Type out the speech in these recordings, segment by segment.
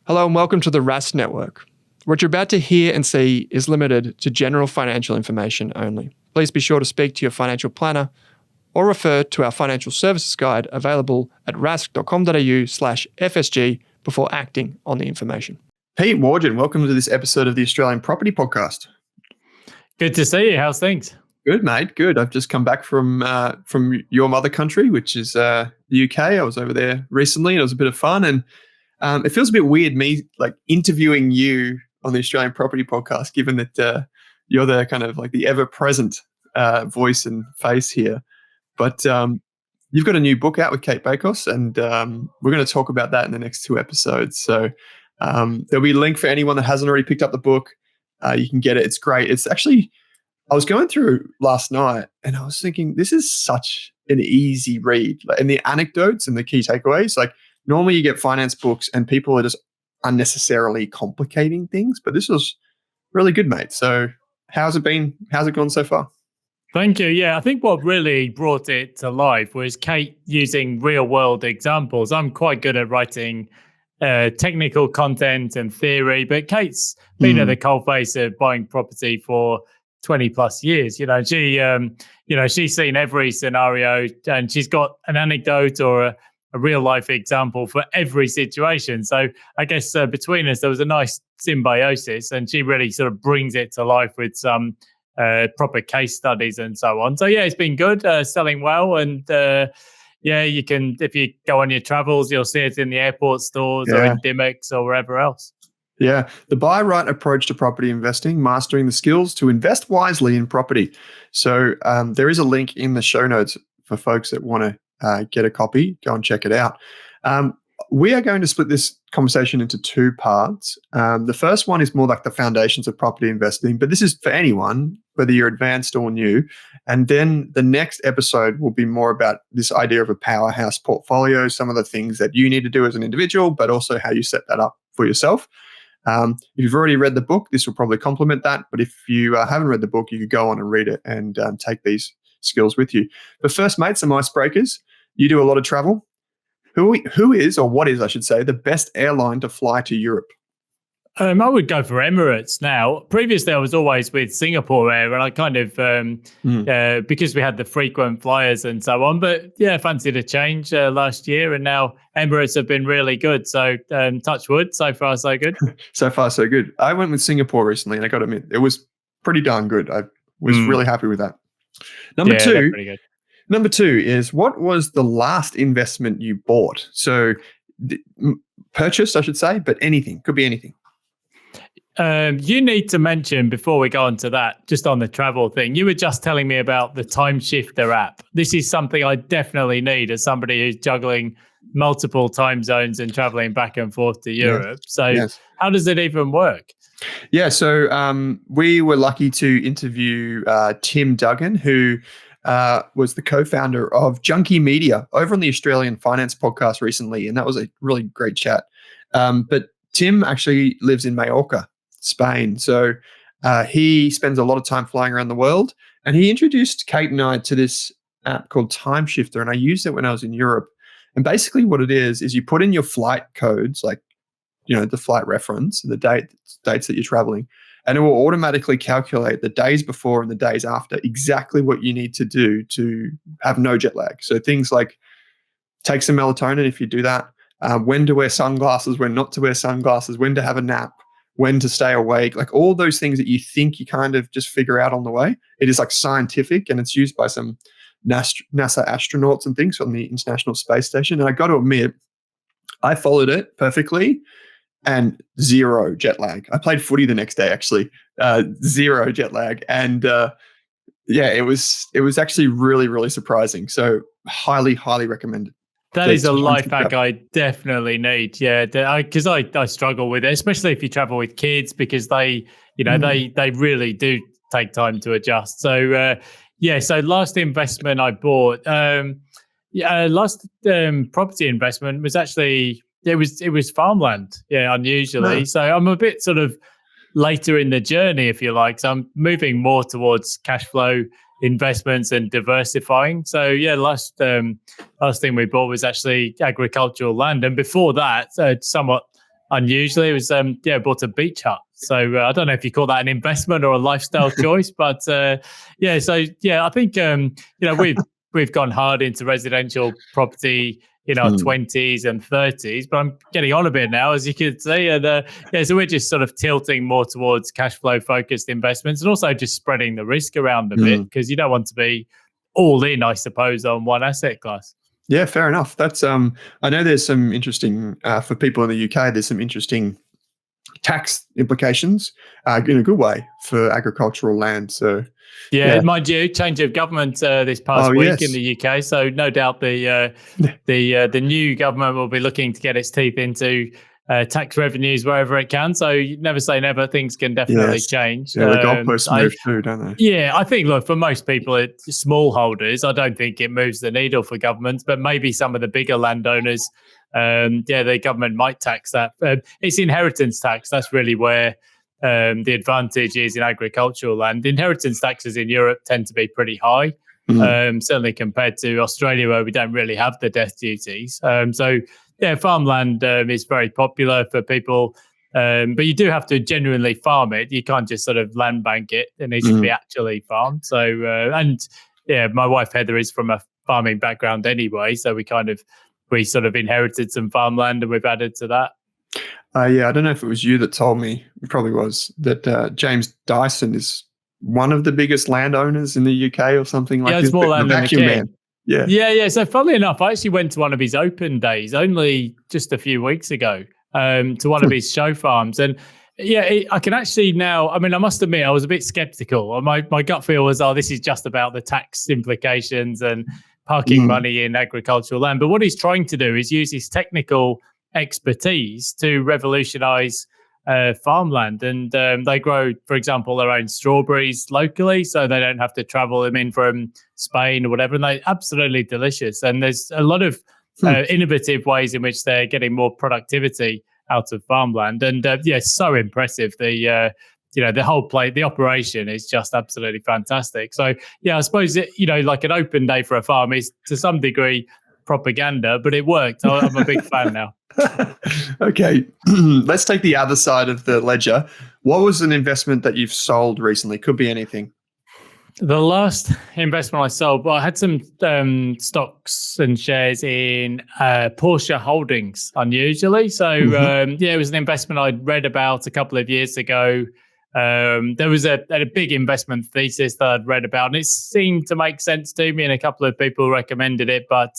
Hello and welcome to the Rask Network. What you're about to hear and see is limited to general financial information only. Please be sure to speak to your financial planner or refer to our financial services guide available at rask.com.au/FSG before acting on the information. Pete Wargent, welcome to this episode of the Australian Property Podcast. Good to see you. How's things? Good, mate. Good. I've just come back from your mother country, which is the UK. I was over there recently, and it was a bit of fun. And it feels a bit weird me like interviewing you on the Australian Property Podcast, given that you're the kind of like the ever-present voice and face here. But you've got a new book out with Kate Bakos, and we're going to talk about that in the next two episodes. So there'll be a link for anyone that hasn't already picked up the book. You can get it. It's great. It's actually, I was going through last night and I was thinking, this is such an easy read. And the anecdotes and the key takeaways, like normally you get finance books and people are just unnecessarily complicating things, but this was really good, mate. So how's it been? How's it gone so far? Thank you. Yeah, I think what really brought it to life was Kate using real world examples. I'm quite good at writing technical content and theory, but Kate's been at the coalface of buying property for 20 plus years. She's seen every scenario and she's got an anecdote or a real life example for every situation. So I guess between us, there was a nice symbiosis, and she really sort of brings it to life with some proper case studies and so on. So yeah, it's been good, selling well. And you can, if you go on your travels, you'll see it in the airport stores or in Dimmicks or wherever else. Yeah. The Buy-Right Approach to Property Investing, Mastering the Skills to Invest Wisely in Property. So there is a link in the show notes for folks that want to get a copy. Go and check it out. We are going to split this conversation into two parts. The first one is more like the foundations of property investing, but this is for anyone, whether you're advanced or new. And then the next episode will be more about this idea of a powerhouse portfolio, some of the things that you need to do as an individual, but also how you set that up for yourself. If you've already read the book, this will probably complement that. But if you haven't read the book, you could go on and read it and take these skills with you. But first, mate, some icebreakers. You do a lot of travel. Who is, or what is, I should say, the best airline to fly to Europe? I would go for Emirates now. Previously, I was always with Singapore Air, and I kind of, because we had the frequent flyers and so on. But yeah, fancied a change last year, and now Emirates have been really good. So touch wood, so far so good. So far so good. I went with Singapore recently, and I got to admit, it was pretty darn good. I was really happy with that. Number two is, what was the last investment you bought? So purchased, I should say, but anything, could be anything. You need to mention, before we go on to that, just on the travel thing, you were just telling me about the Time Shifter app. This is something I definitely need as somebody who's juggling multiple time zones and traveling back and forth to Europe. How does it even work? Yeah, so we were lucky to interview Tim Duggan, who was the co-founder of Junkie Media over on the Australian Finance Podcast recently, and that was a really great chat. But Tim actually lives in Majorca, Spain. So he spends a lot of time flying around the world, and he introduced Kate and I to this app called Time Shifter, and I used it when I was in Europe. And basically what it is you put in your flight codes, like, the flight reference, the dates that you're traveling, and it will automatically calculate the days before and the days after exactly what you need to do to have no jet lag. So things like take some melatonin if you do that, when to wear sunglasses, when not to wear sunglasses, when to have a nap, when to stay awake, like all those things that you think you kind of just figure out on the way. It is like scientific, and it's used by some NASA astronauts and things on the International Space Station. And I got to admit, I followed it perfectly. And zero jet lag. I played footy the next day, actually. Zero jet lag. And it was actually really, really surprising. So highly, highly recommended. That is a life hack I definitely need. Yeah, because I struggle with it, especially if you travel with kids, because they really do take time to adjust. So so last investment I bought, last property investment was actually. It was farmland, unusually. So I'm a bit sort of later in the journey, if you like. So I'm moving more towards cash flow investments and diversifying. So last thing we bought was actually agricultural land, and before that, somewhat unusually. It was bought a beach hut. So I don't know if you call that an investment or a lifestyle choice, but I think we've gone hard into residential property in our 20s and 30s, but I'm getting on a bit now, as you can see. And so we're just sort of tilting more towards cash flow focused investments, and also just spreading the risk around a bit, because you don't want to be all in, I suppose, on one asset class. Yeah, fair enough. That's I know there's some interesting for people in the UK. There's some interesting tax implications in a good way for agricultural land. So mind you, change of government this past week in the UK. So no doubt the new government will be looking to get its teeth into tax revenues wherever it can. So you never say never. Things can definitely change. Yeah, the goalposts move too, don't they? Yeah, I think, look, for most people, smallholders, I don't think it moves the needle for governments, but maybe some of the bigger landowners, the government might tax that. It's inheritance tax. That's really where the advantage is in agricultural land. Inheritance taxes in Europe tend to be pretty high, certainly compared to Australia, where we don't really have the death duties. Farmland is very popular for people, but you do have to genuinely farm it. You can't just sort of land bank it. It needs to be actually farmed. So, my wife Heather is from a farming background anyway, so we sort of inherited some farmland and we've added to that. I don't know if it was you that told me, it probably was, that James Dyson is one of the biggest landowners in the UK or something like this. Small land vacuum man. Yeah. So funnily enough, I actually went to one of his open days only just a few weeks ago to one of his show farms. And I can actually now, I must admit, I was a bit skeptical. My gut feel was, this is just about the tax implications and parking money in agricultural land. But what he's trying to do is use his technical expertise to revolutionize farmland. And they grow, for example, their own strawberries locally, so they don't have to travel them in from Spain or whatever. And they're absolutely delicious. And there's a lot of innovative ways in which they're getting more productivity out of farmland. And so impressive. The whole the operation is just absolutely fantastic. So I suppose like an open day for a farm is to some degree propaganda, but it worked. I'm a big fan now. Okay, let's take the other side of the ledger. What was an investment that you've sold recently? Could be anything. The last investment I sold, I had some stocks and shares in Porsche Holdings, unusually. So, it was an investment I'd read about a couple of years ago. There was a big investment thesis that I'd read about, and it seemed to make sense to me, and a couple of people recommended it. But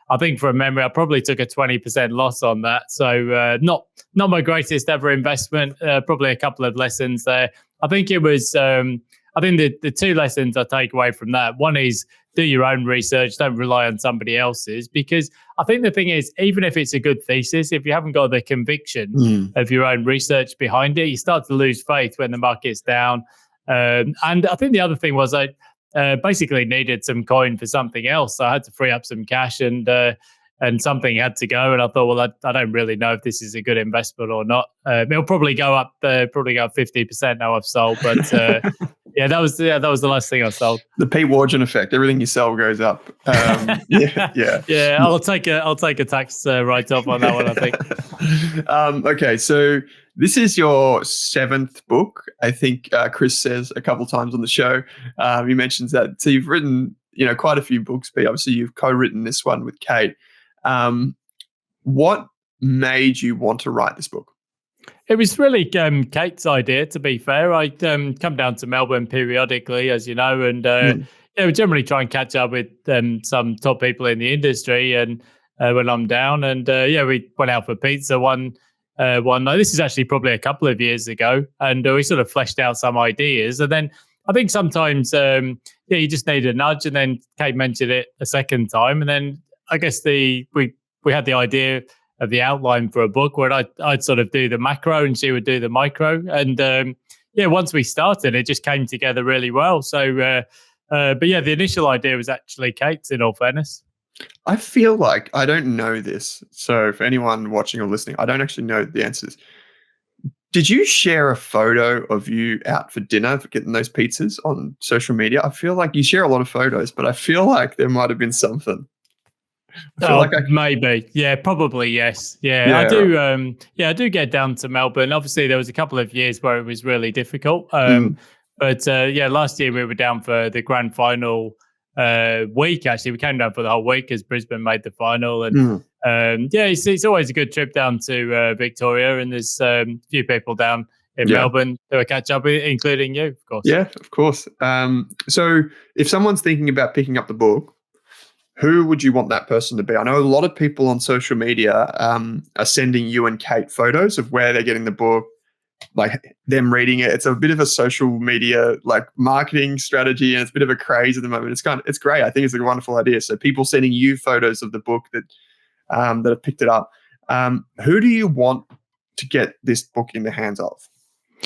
I think from memory, I probably took a 20% loss on that. So not my greatest ever investment, probably a couple of lessons there. I think it was... I think the two lessons I take away from that, one is do your own research, don't rely on somebody else's, because I think the thing is, even if it's a good thesis, if you haven't got the conviction of your own research behind it, you start to lose faith when the market's down. And I think the other thing was I basically needed some coin for something else. So I had to free up some cash and something had to go. And I thought, well, I don't really know if this is a good investment or not. It'll probably go up 50% now I've sold. But that was the last thing I sold. The Pete Wargent effect. Everything you sell goes up. Yeah. I'll take a tax write-off on that one, I think. Okay, so this is your 7th book. I think Chris says a couple times on the show. He mentions that. So you've written, quite a few books, but obviously you've co-written this one with Kate. What made you want to write this book? It was really Kate's idea, to be fair. I come down to Melbourne periodically, as you know, and we generally try and catch up with some top people in the industry. And when I'm down, and we went out for pizza one night. This is actually probably a couple of years ago, and we sort of fleshed out some ideas. And then I think sometimes you just need a nudge. And then Kate mentioned it a second time, and then I guess we had the idea of the outline for a book where I'd sort of do the macro and she would do the micro. And once we started, it just came together really well. So, but the initial idea was actually Kate's, in all fairness. I feel like I don't know this. So for anyone watching or listening, I don't actually know the answers. Did you share a photo of you out for dinner for getting those pizzas on social media? I feel like you share a lot of photos, but I feel like there might have been something. I feel like maybe. Yeah, probably yes. Yeah, Yeah, I do. I do get down to Melbourne. Obviously, there was a couple of years where it was really difficult. But last year we were down for the grand final week. Actually, we came down for the whole week as Brisbane made the final. And it's always a good trip down to Victoria. And there's a few people down in Melbourne who will catch up with, including you, of course. Yeah, of course. So if someone's thinking about picking up the book, who would you want that person to be? I know a lot of people on social media are sending you and Kate photos of where they're getting the book, like them reading it. It's a bit of a social media like marketing strategy, and it's a bit of a craze at the moment. It's great. I think it's a wonderful idea. So people sending you photos of the book that have picked it up. Who do you want to get this book in the hands of?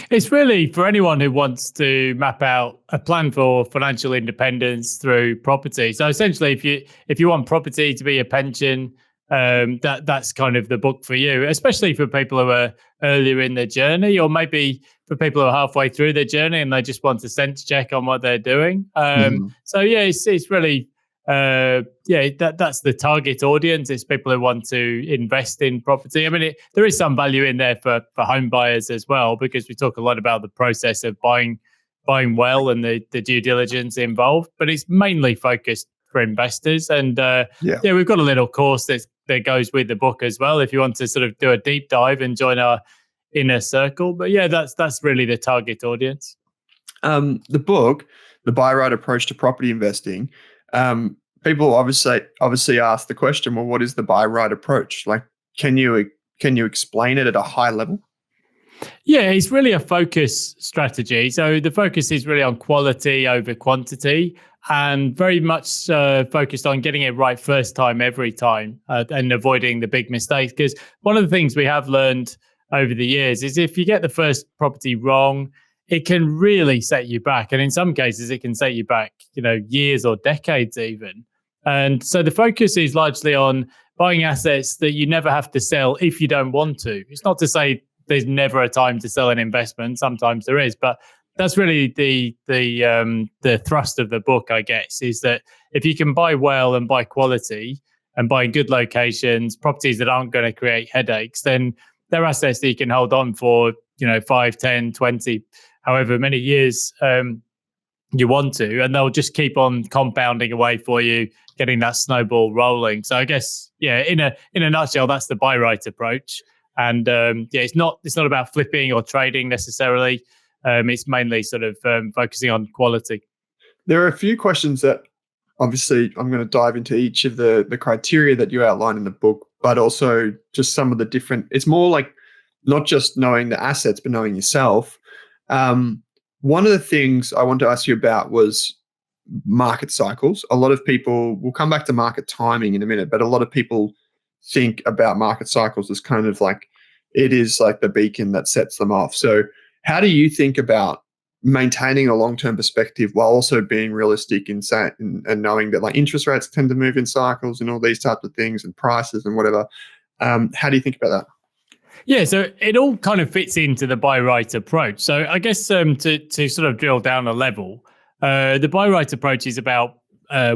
It's really for anyone who wants to map out a plan for financial independence through property. So essentially, if you want property to be a pension, that's kind of the book for you, especially for people who are earlier in their journey, or maybe for people who are halfway through their journey and they just want a sense check on what they're doing. So it's really that's the target audience. It's people who want to invest in property. I mean, there is some value in there for home buyers as well, because we talk a lot about the process of buying well and the due diligence involved, but it's mainly focused for investors. And we've got a little course that goes with the book as well, if you want to sort of do a deep dive and join our inner circle. But that's really the target audience. The book, The Buy Right Approach to Property Investing, people obviously ask the question, well, what is the buy right approach? Like, can you explain it at a high level? Yeah, it's really a focus strategy. So the focus is really on quality over quantity, and very much focused on getting it right first time, every time, and avoiding the big mistakes. Because one of the things we have learned over the years is if you get the first property wrong, it can really set you back. And in some cases, it can set you back, years or decades even. And so the focus is largely on buying assets that you never have to sell if you don't want to. It's not to say there's never a time to sell an investment. Sometimes there is, but that's really the thrust of the book, I guess, is that if you can buy well and buy quality and buy in good locations, properties that aren't going to create headaches, then they're assets that you can hold on for, 5, 10, 20, however many years you want to, and they'll just keep on compounding away for you, getting that snowball rolling. So I guess, in a nutshell, that's the buy right approach. And it's not about flipping or trading necessarily. It's mainly sort of focusing on quality. There are a few questions that obviously I'm going to dive into each of the criteria that you outline in the book, but also just some of the different, it's more like not just knowing the assets, but knowing yourself. One of the things I want to ask you about was market cycles. A lot of people, we'll come back to market timing in a minute, but a lot of people think about market cycles as kind of like, it is like the beacon that sets them off. So how do you think about maintaining a long-term perspective while also being realistic and knowing that like interest rates tend to move in cycles and all these types of things and prices and whatever? How do you think about that? Yeah, so it all kind of fits into the buy right approach. So I guess to sort of drill down a level, the buy right approach is about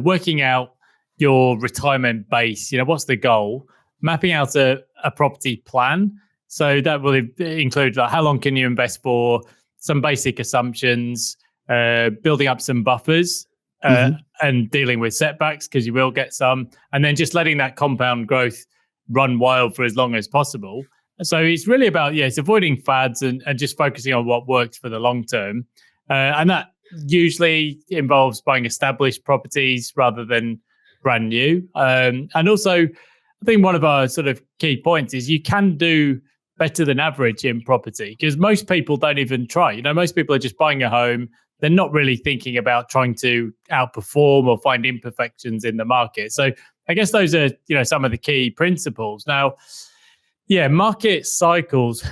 working out your retirement base. What's the goal? Mapping out a property plan. So that will include like how long can you invest for, some basic assumptions, building up some buffers, and dealing with setbacks, because you will get some, and then just letting that compound growth run wild for as long as possible. So it's really about, it's avoiding fads and just focusing on what works for the long term. And that usually involves buying established properties rather than brand new. And also, I think one of our sort of key points is you can do better than average in property, because most people don't even try. Most people are just buying a home. They're not really thinking about trying to outperform or find imperfections in the market. So I guess those are, some of the key principles. Now, market cycles.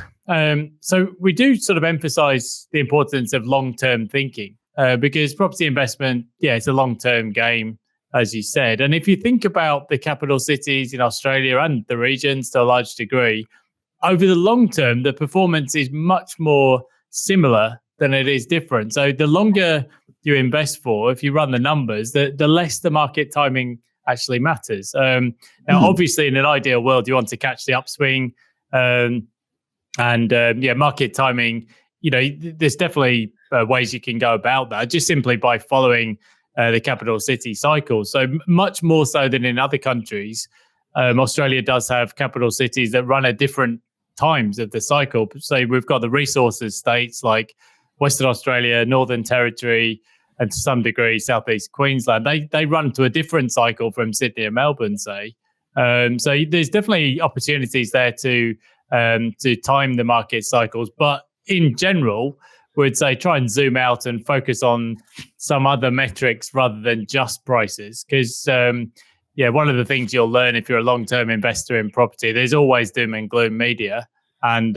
So we do sort of emphasize the importance of long-term thinking because property investment, it's a long-term game, as you said. And if you think about the capital cities in Australia and the regions to a large degree, over the long term, the performance is much more similar than it is different. So the longer you invest for, if you run the numbers, the less the market timing actually matters. Now, obviously, in an ideal world, you want to catch the upswing, market timing. There's definitely ways you can go about that, just simply by following the capital city cycle. So much more so than in other countries, Australia does have capital cities that run at different times of the cycle. So we've got the resources states like Western Australia, Northern Territory, and to some degree Southeast Queensland. They run to a different cycle from Sydney and Melbourne, say. So there's definitely opportunities there to time the market cycles. But in general, we'd say try and zoom out and focus on some other metrics rather than just prices. Because, one of the things you'll learn if you're a long-term investor in property, there's always doom and gloom media. And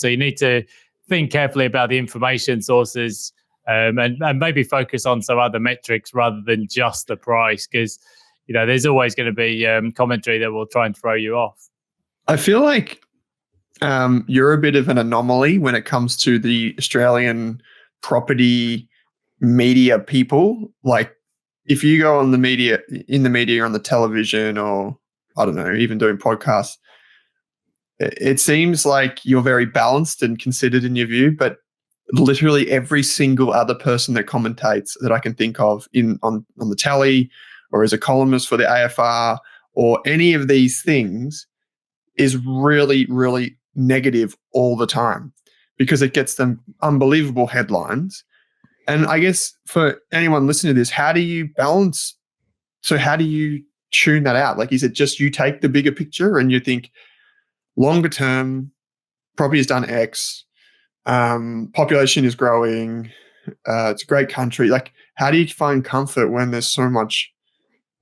so you need to think carefully about the information sources and maybe focus on some other metrics rather than just the price. Because, there's always going to be commentary that will try and throw you off. I feel like you're a bit of an anomaly when it comes to the Australian property media people. Like, if you go on the media, on the television, or I don't know, even doing podcasts, it seems like you're very balanced and considered in your view, but literally every single other person that commentates that I can think of on the telly or as a columnist for the AFR or any of these things is really, really negative all the time because it gets them unbelievable headlines. And I guess for anyone listening to this, how do you balance? So how do you tune that out? Like, is it just you take the bigger picture and you think longer term, property has done X, population is growing, it's a great country. Like, how do you find comfort when there's so much,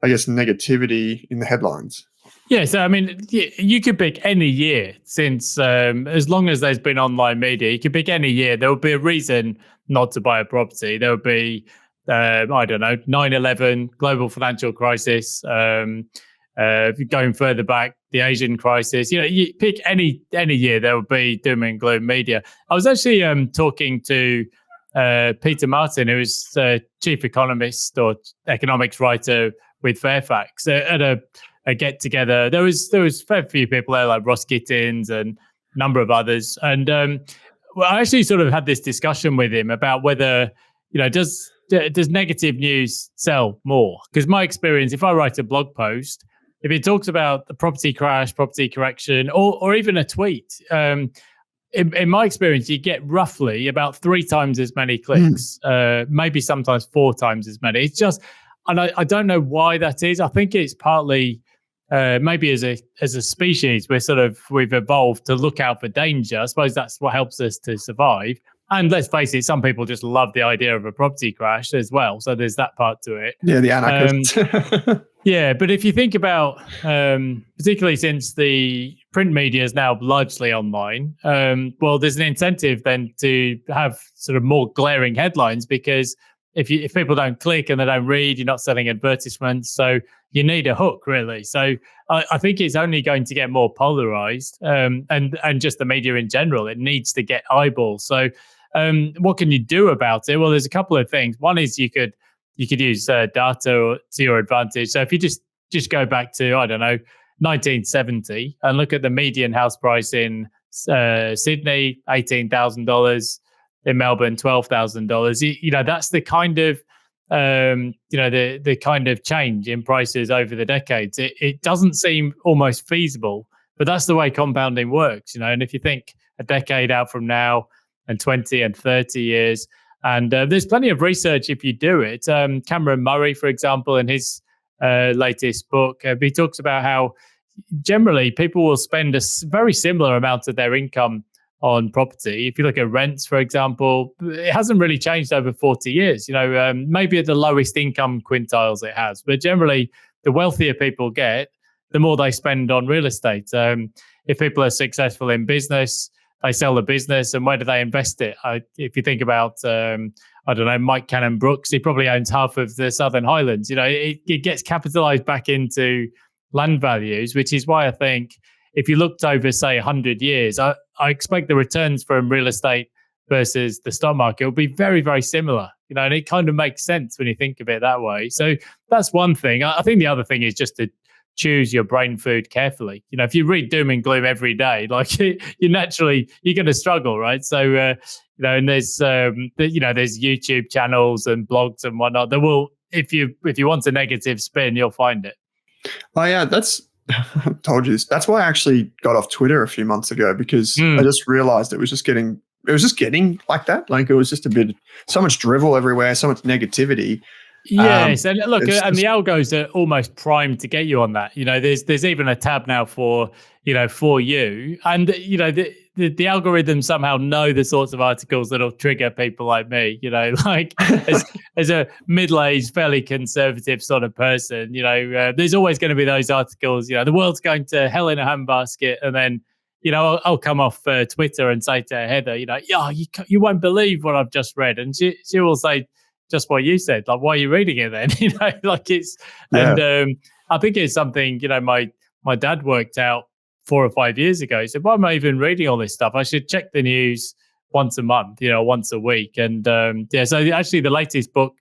I guess, negativity in the headlines? Yeah, so I mean, you could pick any year since, as long as there's been online media, you could pick any year. There would be a reason not to buy a property. There would be, 9/11, global financial crisis, going further back, the Asian crisis. You pick any year, there would be doom and gloom media. I was actually talking to Peter Martin, who is chief economist or economics writer with Fairfax, at a get together. There was a fair few people there, like Ross Gittins and a number of others. And I actually sort of had this discussion with him about whether, does negative news sell more? Because my experience, if I write a blog post, if it talks about the property crash, property correction, or even a tweet, in my experience, you get roughly about 3 times as many clicks, maybe sometimes 4 times as many. It's just, and I don't know why that is. I think it's partly maybe as a species, we've evolved to look out for danger. I suppose that's what helps us to survive. And let's face it, some people just love the idea of a property crash as well. So there's that part to it. Yeah, the anarchists. Yeah, but if you think about, particularly since the print media is now largely online, well, there's an incentive then to have sort of more glaring headlines, because if people don't click and they don't read, you're not selling advertisements. So you need a hook, really. So I think it's only going to get more polarized, and just the media in general. It needs to get eyeballs. So what can you do about it? Well, there's a couple of things. One is you could use data to your advantage. So if you just go back to, I don't know, 1970 and look at the median house price in Sydney, $18,000. In Melbourne, $12,000. That's the kind of the kind of change in prices over the decades. It doesn't seem almost feasible, but that's the way compounding works. And if you think a decade out from now, and 20 and 30 years, and there's plenty of research if you do it. Cameron Murray, for example, in his latest book, he talks about how generally people will spend a very similar amount of their income on property. If you look at rents, for example, it hasn't really changed over 40 years. Maybe at the lowest income quintiles it has, but generally the wealthier people get, the more they spend on real estate. If people are successful in business, they sell the business, and where do they invest it? If you think about, Mike Cannon-Brookes, he probably owns half of the Southern Highlands. It gets capitalized back into land values, which is why I think if you looked over, say, 100 years, I expect the returns from real estate versus the stock market will be very, very similar. and it kind of makes sense when you think of it that way. So that's one thing. I think the other thing is just to choose your brain food carefully. If you read doom and gloom every day, like you're going to struggle, right? So, and there's YouTube channels and blogs and whatnot that will, if you want a negative spin, you'll find it. Oh yeah, I told you this. That's why I actually got off Twitter a few months ago, because I just realized it was just getting like that. Like it was just so much drivel everywhere, so much negativity. Yes, and look, and the algos are almost primed to get you on that. There's even a tab now for you, and the algorithms somehow know the sorts of articles that'll trigger people like me. Like as a middle-aged, fairly conservative sort of person, there's always going to be those articles. The world's going to hell in a handbasket, and then I'll come off Twitter and say to Heather, you won't believe what I've just read, and she will say just what you said, like, why are you reading it then? Like it's, and I think it's something, my dad worked out 4 or 5 years ago. He said, why am I even reading all this stuff? I should check the news once a month, once a week. And so actually the latest book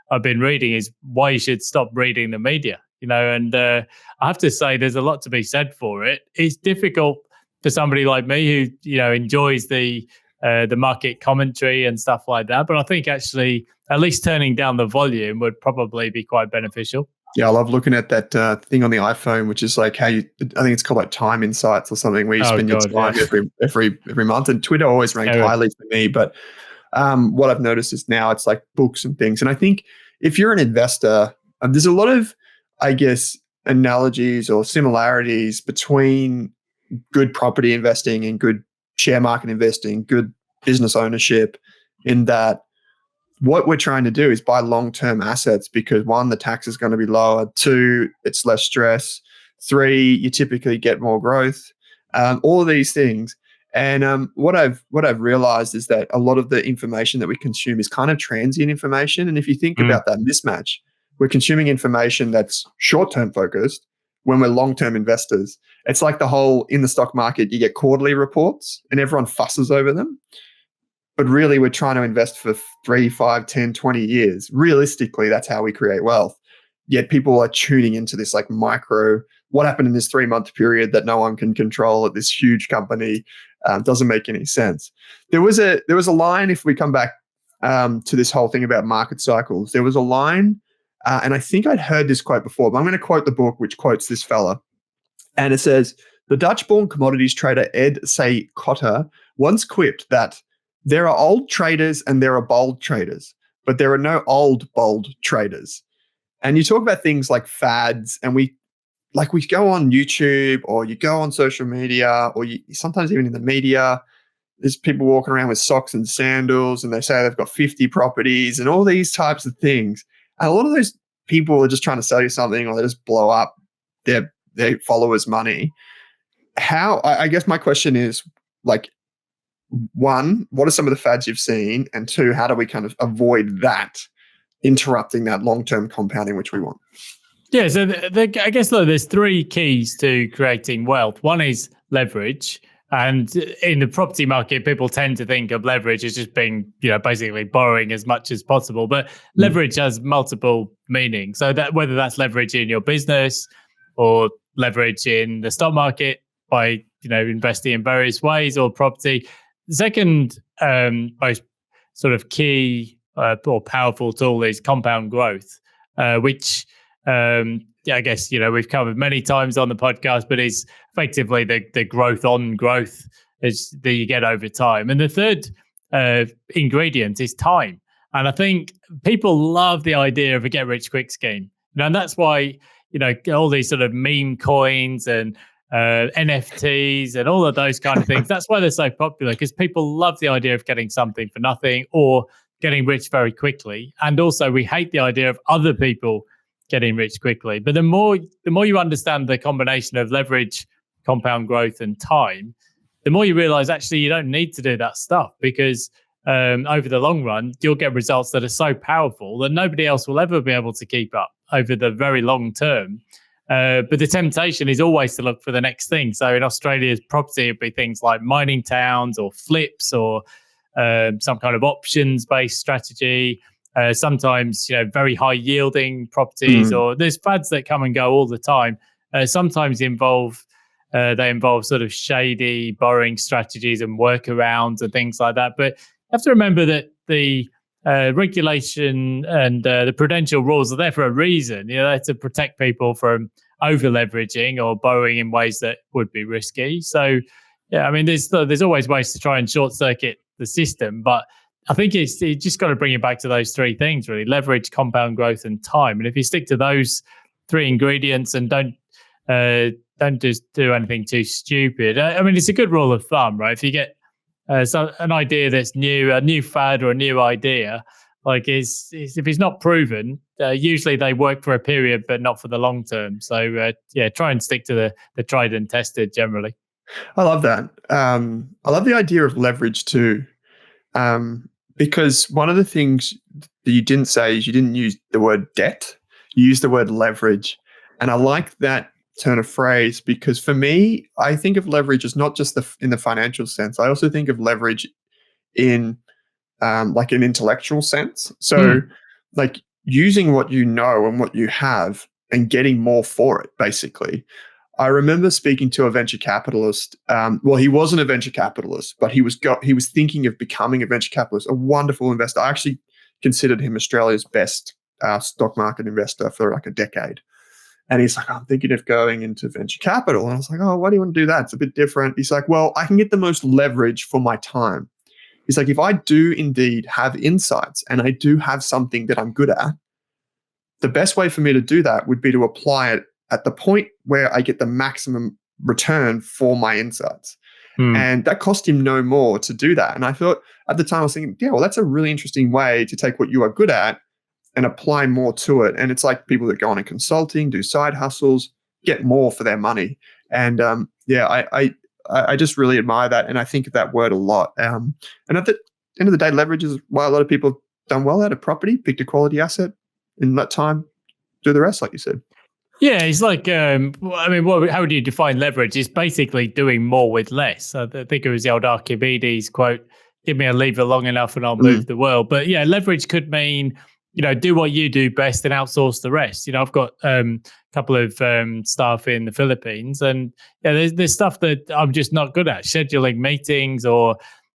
I've been reading is Why You Should Stop Reading the Media, and I have to say there's a lot to be said for it. It's difficult for somebody like me who, enjoys the market commentary and stuff like that. But I think actually at least turning down the volume would probably be quite beneficial. Yeah, I love looking at that thing on the iPhone, which is like I think it's called like Time Insights or something, where you spend your time every month. And Twitter always ranked highly for me. But what I've noticed is now it's like books and things. And I think if you're an investor, there's a lot of, I guess, analogies or similarities between good property investing and good share market investing, good business ownership, in that what we're trying to do is buy long-term assets because 1, the tax is going to be lower, 2, it's less stress, 3, you typically get more growth, all of these things. And what I've realized is that a lot of the information that we consume is kind of transient information. And if you think about that mismatch, we're consuming information that's short-term focused when we're long-term investors. It's like the whole, in the stock market, you get quarterly reports and everyone fusses over them. But really, we're trying to invest for 3, 5, 10, 20 years. Realistically, that's how we create wealth. Yet people are tuning into this like micro, what happened in this 3-month period that no one can control at this huge company. Doesn't make any sense. There was a line, if we come back to this whole thing about market cycles, there was a line, and I think I'd heard this quote before, but I'm going to quote the book, which quotes this fella. And it says, the Dutch-born commodities trader Ed C. Cotter once quipped that there are old traders and there are bold traders, but there are no old, bold traders. And you talk about things like fads, and we go on YouTube or you go on social media, or sometimes even in the media, there's people walking around with socks and sandals and they say they've got 50 properties and all these types of things. And a lot of those people are just trying to sell you something, or they just blow up their followers' money. I guess my question is, like, 1, what are some of the fads you've seen? And 2, how do we kind of avoid that interrupting that long-term compounding which we want? Yeah, so I guess there's 3 keys to creating wealth. One is leverage. And in the property market, people tend to think of leverage as just being, basically borrowing as much as possible. But leverage has multiple meanings. So that whether that's leverage in your business or leverage in the stock market by, investing in various ways, or property. The second most sort of key or powerful tool is compound growth, which I guess we've covered many times on the podcast, but is effectively the growth on growth that you get over time. And the third ingredient is time. And I think people love the idea of a get rich quick scheme, and that's why all these sort of meme coins and NFTs and all of those kind of things. That's why they're so popular, because people love the idea of getting something for nothing or getting rich very quickly. And also we hate the idea of other people getting rich quickly. But the more you understand the combination of leverage, compound growth, and time, the more you realize actually you don't need to do that stuff, because over the long run, you'll get results that are so powerful that nobody else will ever be able to keep up over the very long term. But the temptation is always to look for the next thing. So in Australia's property, it'd be things like mining towns or flips or some kind of options-based strategy. Sometimes, very high yielding properties, or there's fads that come and go all the time. Sometimes they involve sort of shady borrowing strategies and workarounds and things like that. But you have to remember that the regulation and the prudential rules are there for a reason. They're to protect people from over leveraging or borrowing in ways that would be risky. So, yeah, I mean, there's always ways to try and short circuit the system, but I think you just got to bring it back to those three things, really: leverage, compound growth, and time. And if you stick to those three ingredients and don't just do anything too stupid. I mean, it's a good rule of thumb, right? If you get an idea that's new, a new fad or a new idea, like if it's not proven, usually they work for a period, but not for the long term. So try and stick to the tried and tested generally. I love that. I love the idea of leverage too, because one of the things that you didn't say is you didn't use the word debt. You used the word leverage. And I like that turn of phrase because for me, I think of leverage as not just in the financial sense. I also think of leverage in like an intellectual sense. So like using what you know and what you have and getting more for it, basically. I remember speaking to a venture capitalist. Well, he wasn't a venture capitalist, but he was thinking of becoming a venture capitalist, a wonderful investor. I actually considered him Australia's best stock market investor for like a decade. And he's like, I'm thinking of going into venture capital. And I was like, oh, why do you want to do that? It's a bit different. He's like, well, I can get the most leverage for my time. He's like, if I do indeed have insights and I do have something that I'm good at, the best way for me to do that would be to apply it at the point where I get the maximum return for my insights. And that cost him no more to do that. And I thought at the time I was thinking, yeah, well, that's a really interesting way to take what you are good at and apply more to it. And it's like people that go on in consulting, do side hustles, get more for their money. And I just really admire that. And I think of that word a lot. And at the end of the day, leverage is why a lot of people have done well out of property, picked a quality asset, in that time, do the rest, like you said. Yeah, it's like, how do you define leverage? It's basically doing more with less. I think it was the old Archimedes quote, give me a lever long enough and I'll move the world. But yeah, leverage could mean, do what you do best and outsource the rest. I've got a couple of staff in the Philippines, and there's stuff that I'm just not good at, scheduling meetings or,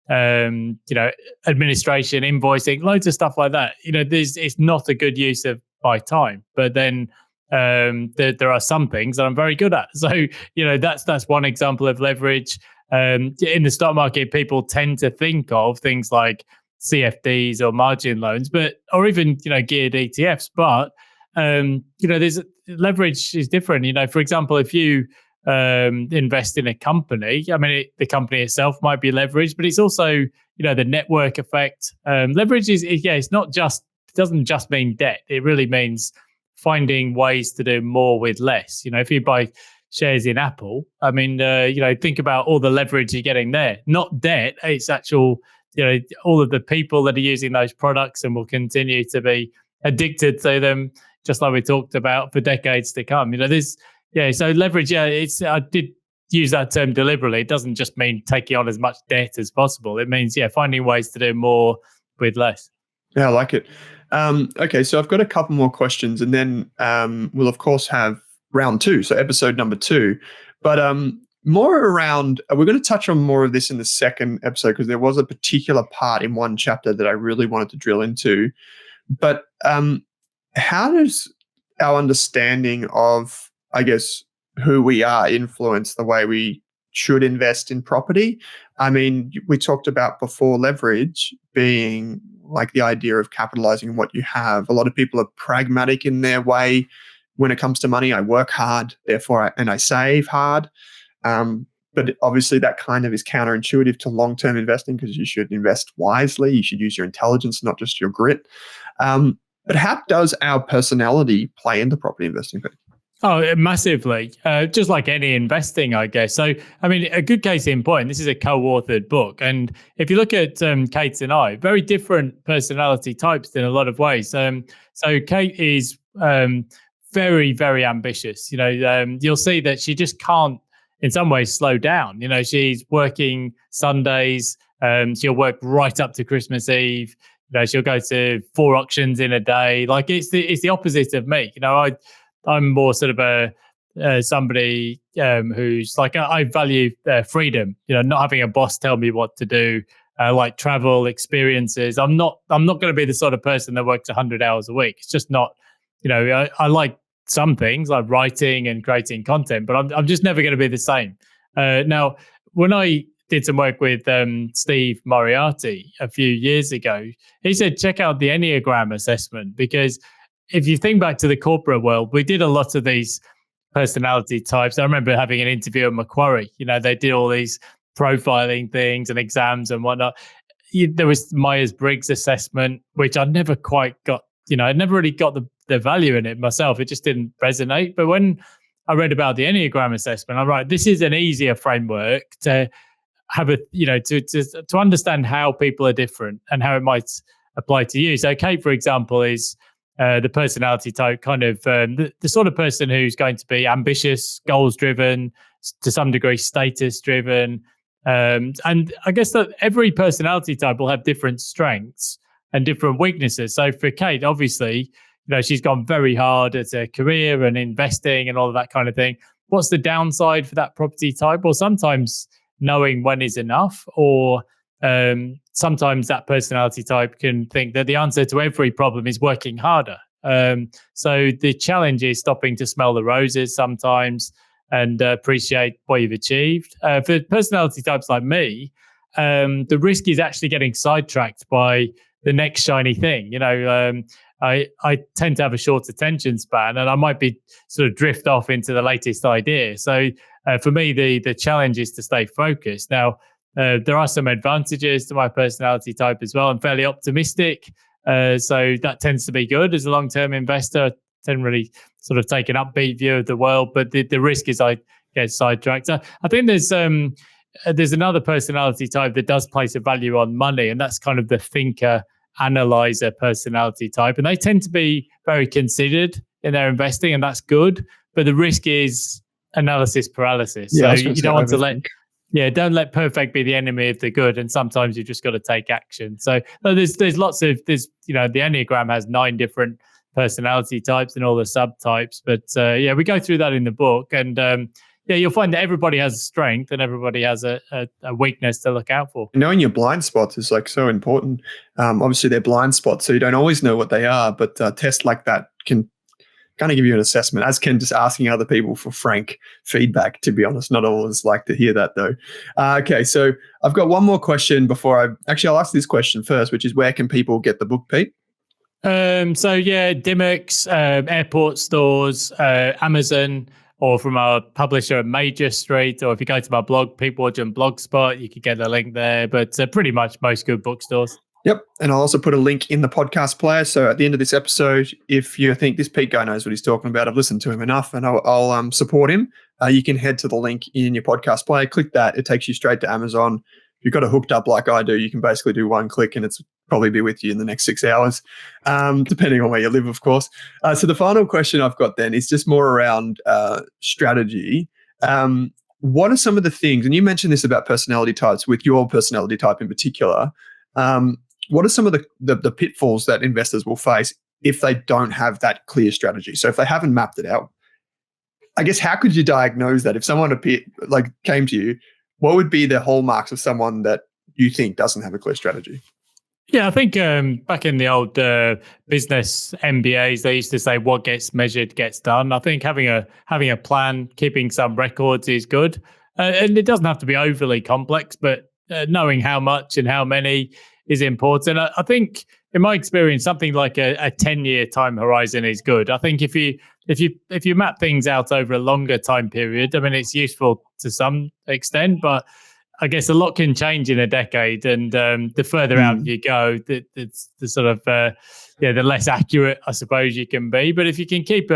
administration, invoicing, loads of stuff like that. It's not a good use of my time, but then there are some things that I'm very good at. So, that's one example of leverage. In the stock market, people tend to think of things like CFDs or margin loans, or even, geared ETFs. But, there's leverage is different. For example, if you invest in a company, the company itself might be leveraged, but it's also, the network effect. Leverage it doesn't just mean debt. It really means finding ways to do more with less. If you buy shares in Apple, think about all the leverage you're getting there. Not debt, it's actual, all of the people that are using those products and will continue to be addicted to them, just like we talked about, for decades to come. So leverage, I did use that term deliberately. It doesn't just mean taking on as much debt as possible. It means, finding ways to do more with less. Yeah, I like it. Okay, so I've got a couple more questions, and then we'll of course have round 2, so episode number 2. But more around, we're going to touch on more of this in the second episode because there was a particular part in one chapter that I really wanted to drill into. But how does our understanding of, I guess, who we are influence the way we should invest in property? We talked about before leverage being like the idea of capitalizing on what you have. A lot of people are pragmatic in their way when it comes to money. I work hard, therefore, I save hard. But obviously that kind of is counterintuitive to long-term investing because you should invest wisely. You should use your intelligence, not just your grit. But how does our personality play into property investing? Oh, massively. Just like any investing, I guess. So, a good case in point, this is a co-authored book. And if you look at Kate and I, very different personality types in a lot of ways. So Kate is very, very ambitious. You'll see that she just can't, in some ways, slow down. She's working Sundays. She'll work right up to Christmas Eve. she'll go to 4 auctions in a day. Like it's the opposite of me. I'm more sort of somebody who's like I value freedom. Not having a boss tell me what to do. Like travel experiences. I'm not going to be the sort of person that works 100 hours a week. It's just not. I like some things like writing and creating content, but I'm just never going to be the same. Now, when I did some work with Steve Moriarty a few years ago, he said, check out the Enneagram assessment, because if you think back to the corporate world, we did a lot of these personality types. I remember having an interview at Macquarie. They did all these profiling things and exams and whatnot. There was Myers-Briggs assessment, which I never quite got, I never really got the value in it myself. It just didn't resonate. But when I read about the Enneagram assessment, I'm like, this is an easier framework to have to understand how people are different and how it might apply to you. So Kate, for example, is the personality type, kind of the sort of person who's going to be ambitious, goals driven, to some degree status driven. And I guess that every personality type will have different strengths and different weaknesses. So for Kate, obviously, she's gone very hard at her career and investing and all of that kind of thing. What's the downside for that property type? Well, sometimes knowing when is enough, or sometimes that personality type can think that the answer to every problem is working harder. So the challenge is stopping to smell the roses sometimes and appreciate what you've achieved. For personality types like me, the risk is actually getting sidetracked by the next shiny thing. I tend to have a short attention span, and I might be sort of drift off into the latest idea. So for me, the challenge is to stay focused. Now, there are some advantages to my personality type as well. I'm fairly optimistic, so that tends to be good as a long-term investor. I tend really sort of take an upbeat view of the world, but the risk is I get sidetracked. I think there's another personality type that does place a value on money, and that's kind of the thinker, analyzer personality type. And they tend to be very considered in their investing, and that's good. But the risk is analysis paralysis. Yeah, so you don't want to don't let perfect be the enemy of the good. And sometimes you've just got to take action. So there's the Enneagram has 9 different personality types and all the subtypes. But we go through that in the book. And you'll find that everybody has a strength and everybody has a weakness to look out for. Knowing your blind spots is like so important. Obviously, they're blind spots, so you don't always know what they are. But tests like that can kind of give you an assessment, as can just asking other people for frank feedback, to be honest. Not always like to hear that, though. Okay, so I've got one more question before I'll ask this question first, which is, where can people get the book, Pete? Dimmocks, airport stores, Amazon, or from our publisher at Major Street, or if you go to my blog, Wargent Blogspot, you can get a link there. But pretty much most good bookstores. Yep. And I'll also put a link in the podcast player. So at the end of this episode, if you think this Pete guy knows what he's talking about, I've listened to him enough and I'll support him, you can head to the link in your podcast player, click that. It takes you straight to Amazon. If you've got it hooked up like I do, you can basically do one click and it's probably be with you in the next 6 hours, depending on where you live, of course. So the final question I've got then is just more around strategy. What are some of the things, and you mentioned this about personality types, with your personality type in particular, what are some of the pitfalls that investors will face if they don't have that clear strategy? So if they haven't mapped it out, I guess, how could you diagnose that? If someone came to you, what would be the hallmarks of someone that you think doesn't have a clear strategy? Yeah, I think back in the old business MBAs, they used to say what gets measured gets done. I think having a plan, keeping some records is good. And it doesn't have to be overly complex, but knowing how much and how many is important. I think, in my experience, something like a 10-year time horizon is good. I think if you map things out over a longer time period, I mean, it's useful to some extent, but I guess a lot can change in a decade, and the further out you go, it's the sort of the less accurate, I suppose, you can be. But if you can keep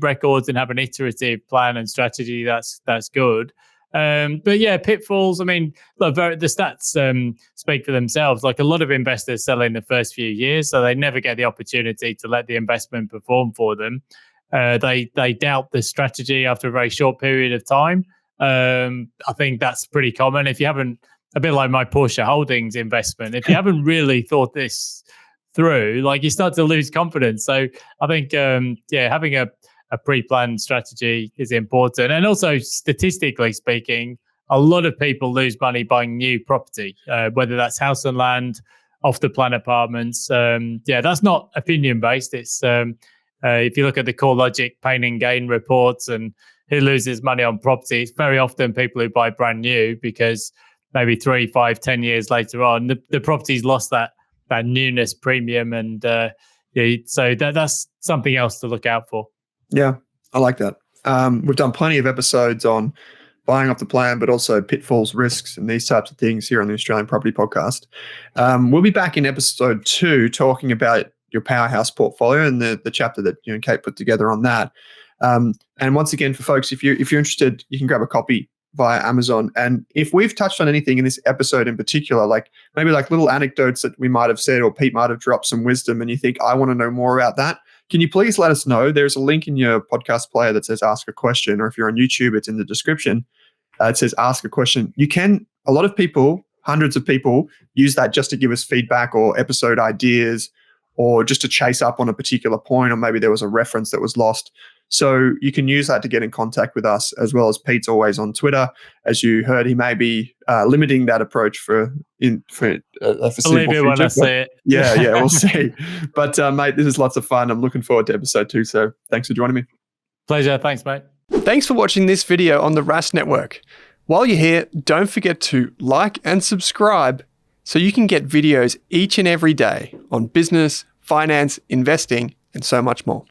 records and have an iterative plan and strategy, that's good. But yeah, pitfalls. I mean, look, the stats speak for themselves. Like, a lot of investors sell in the first few years, so they never get the opportunity to let the investment perform for them. They doubt the strategy after a very short period of time. I think that's pretty common. If you haven't, a bit like my Porsche Holdings investment, if you haven't really thought this through, like you start to lose confidence. So I think, having a pre-planned strategy is important. And also, statistically speaking, a lot of people lose money buying new property, whether that's house and land, off-the-plan apartments. That's not opinion-based. It's if you look at the CoreLogic pain and gain reports and who loses money on property, it's very often people who buy brand new, because maybe 3, 5, 10 years later on, the property's lost that newness premium. And so that's something else to look out for. Yeah, I like that. We've done plenty of episodes on buying off the plan, but also pitfalls, risks, and these types of things here on the Australian Property Podcast. We'll be back in episode 2 talking about your powerhouse portfolio and the chapter that you and Kate put together on that. And once again, for folks, if you're interested, you can grab a copy via Amazon. And if we've touched on anything in this episode in particular, like maybe like little anecdotes that we might have said, or Pete might have dropped some wisdom, and you think, I want to know more about that, can you please let us know? There's a link in your podcast player that says ask a question, or if you're on YouTube, it's in the description. It says ask a question. A lot of people, hundreds of people, use that just to give us feedback or episode ideas, or just to chase up on a particular point, or maybe there was a reference that was lost. So you can use that to get in contact with us, as well as Pete's always on Twitter. As you heard, he may be limiting that approach for Believe it when I say it. Yeah, we'll see. But mate, this is lots of fun. I'm looking forward to episode 2. So thanks for joining me. Pleasure. Thanks, mate. Thanks for watching this video on the Rask Network. While you're here, don't forget to like and subscribe so you can get videos each and every day on business, finance, investing, and so much more.